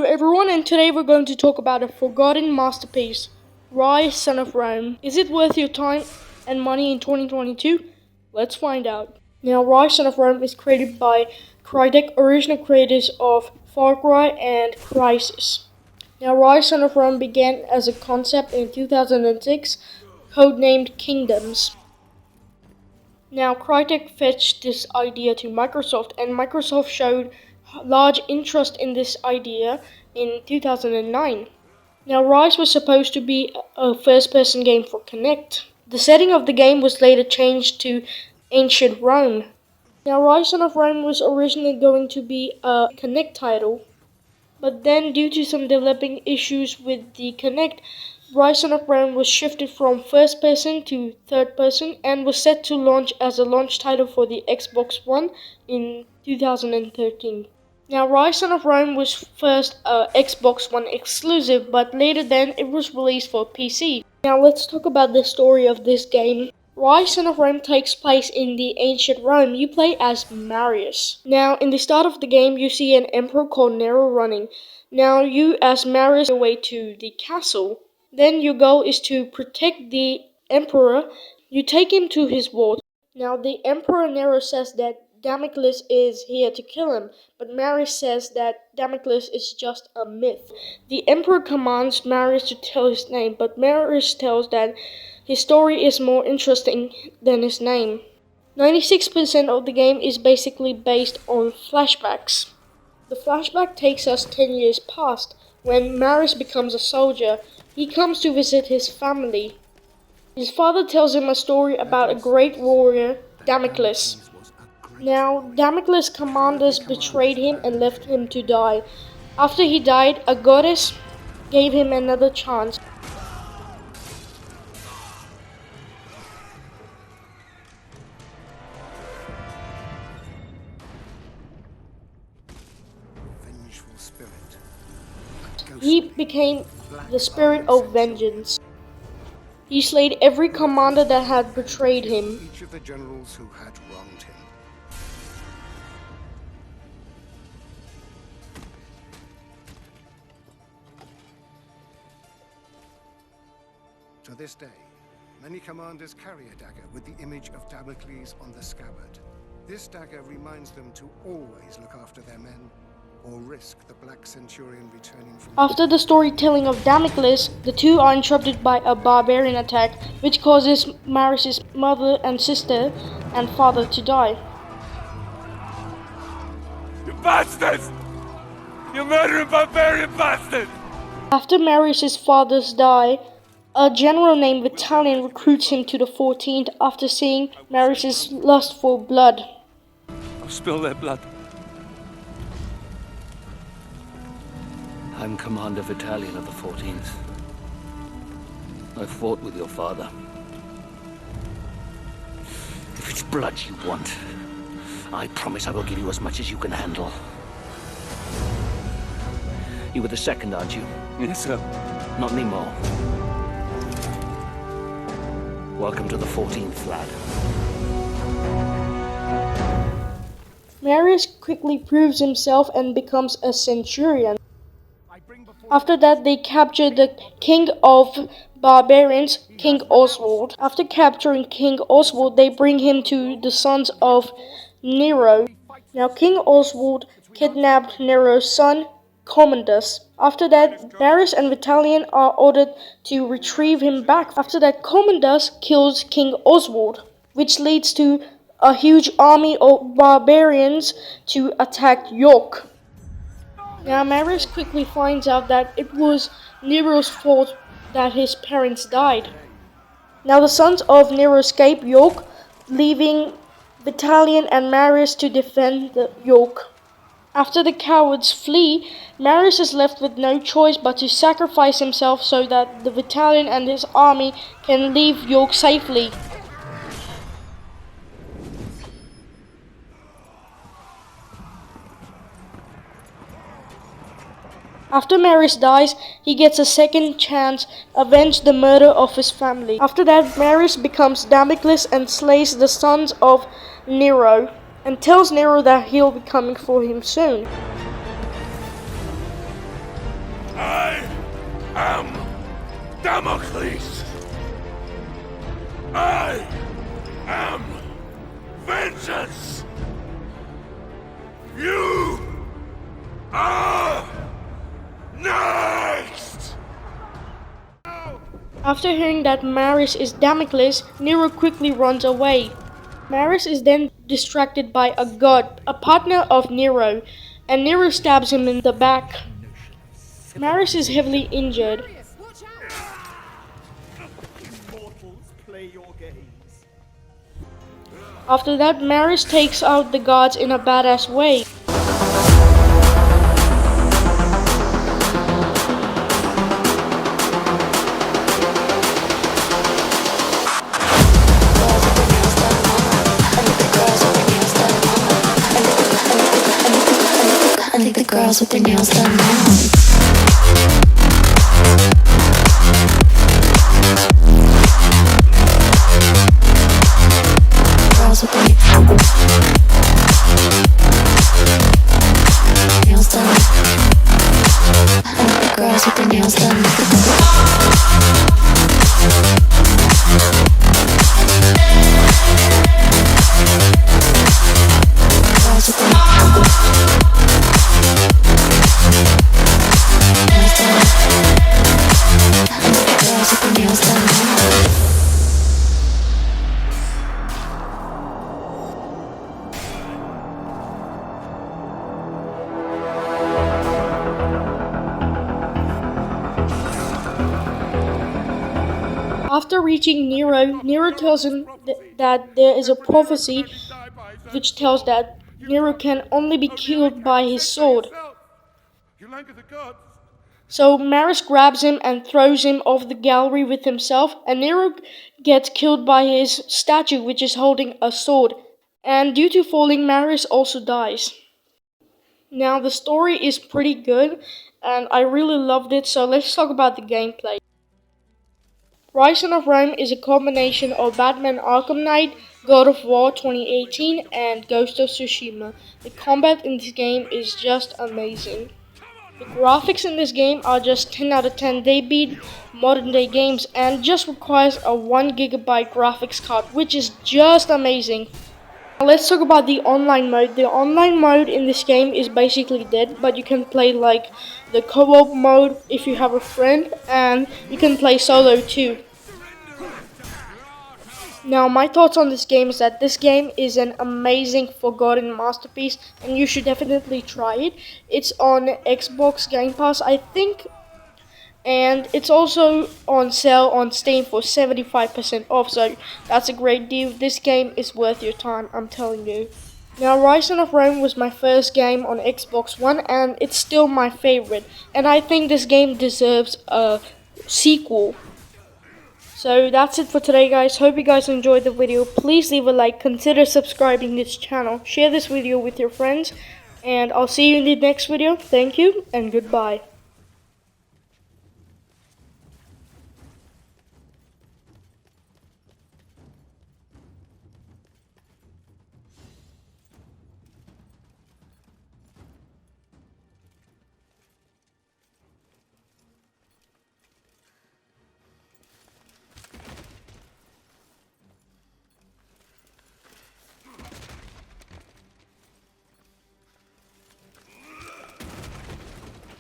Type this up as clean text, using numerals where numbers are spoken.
Hello everyone, and today we're going to talk about a forgotten masterpiece, Ryse, Son of Rome. Is it worth your time and money in 2022? Let's find out. Now, Ryse, Son of Rome is created by Crytek, original creators of Far Cry and Ryse. Now, Ryse, Son of Rome began as a concept in 2006, codenamed Kingdoms. Now, Crytek fetched this idea to Microsoft, and Microsoft showed large interest in this idea in 2009. Now, Ryse was supposed to be a first-person game for Kinect. The setting of the game was later changed to ancient Rome. Now, Ryse, Son of Rome was originally going to be a Kinect title, but then due to some developing issues with the Kinect, Ryse, Son of Rome was shifted from first person to third person and was set to launch as a launch title for the Xbox One in 2013. Now, Ryse, Son of Rome was first Xbox One exclusive, but later then it was released for PC. Now let's talk about the story of this game. Ryse, Son of Rome takes place in the ancient Rome. You play as Marius. Now, in the start of the game, you see an emperor called Nero running. Now, you as Marius your way to the castle. Then your goal is to protect the emperor. You take him to his ward. Now, the Emperor Nero says that Damocles is here to kill him, but Marius says that Damocles is just a myth. The Emperor commands Marius to tell his name, but Marius tells that his story is more interesting than his name. 96% of the game is basically based on flashbacks. The flashback takes us 10 years past, when Marius becomes a soldier. He comes to visit his family. His father tells him a story about a great warrior, Damocles. Now, Damocles' commanders betrayed him and left him to die. After he died, a goddess gave him another chance. He became the spirit of vengeance. He slayed every commander that had betrayed him. Each of the generals who had wronged him. To this day, many commanders carry a dagger with the image of Damocles on the scabbard. This dagger reminds them to always look after their men, or risk the Black Centurion returning from... After the storytelling of Damocles, the two are interrupted by a barbarian attack, which causes Marius' mother and sister and father to die. You bastards! You murdering barbarian bastards! After Marius' fathers die, a general named Vitalian recruits him to the 14th after seeing Marius' lust for blood. I'll spill their blood. I'm Commander Vitalian of the 14th. I fought with your father. If it's blood you want, I promise I will give you as much as you can handle. You were the second, aren't you? Yes, sir. Not anymore. Welcome to the 14th, lad. Marius quickly proves himself and becomes a centurion. After that, they capture the king of barbarians, King Oswald. After capturing King Oswald, they bring him to the sons of Nero. Now, King Oswald kidnapped Nero's son, Commodus. After that, Marius and Vitalian are ordered to retrieve him back. After that, Commodus kills King Oswald, which leads to a huge army of barbarians to attack York. Now, Marius quickly finds out that it was Nero's fault that his parents died. Now, the sons of Nero escape York, leaving Vitalian and Marius to defend York. After the cowards flee, Marius is left with no choice but to sacrifice himself so that the Vitalian and his army can leave York safely. After Marius dies, he gets a second chance to avenge the murder of his family. After that, Marius becomes Damocles and slays the sons of Nero, and tells Nero that he'll be coming for him soon. I am vengeance! You are next! After hearing that Maris is Damocles, Nero quickly runs away. Maris is then distracted by a god, a partner of Nero, and Nero stabs him in the back. Maris is heavily injured. After that, Maris takes out the gods in a badass way. I think the girls with their nails done now. Girls with their nails done. I think the girls with their nails done. Girls with their nails done. After reaching Nero, Nero tells him that there is a prophecy which tells that Nero can only be killed by his sword. You languor the gods. So Maris grabs him and throws him off the gallery with himself, and Nero gets killed by his statue, which is holding a sword. And due to falling, Maris also dies. Now the story is pretty good, and I really loved it, so let's talk about the gameplay. Ryse of Rome is a combination of Batman Arkham Knight, God of War 2018, and Ghost of Tsushima. The combat in this game is just amazing. The graphics in this game are just 10 out of 10. They beat modern day games and just requires a 1GB graphics card, which is just amazing. Now let's talk about the online mode. The online mode in this game is basically dead, but you can play like the co-op mode if you have a friend, and you can play solo too. Now my thoughts on this game is that this game is an amazing forgotten masterpiece, and you should definitely try it. It's on Xbox Game Pass, I think, and it's also on sale on Steam for 75% off, so that's a great deal. This game is worth your time, I'm telling you. Now Ryse of Rome was my first game on Xbox One, and it's still my favorite, and I think this game deserves a sequel. So that's it for today, guys. Hope you guys enjoyed the video. Please leave a like, consider subscribing to this channel, share this video with your friends, and I'll see you in the next video. Thank you and goodbye.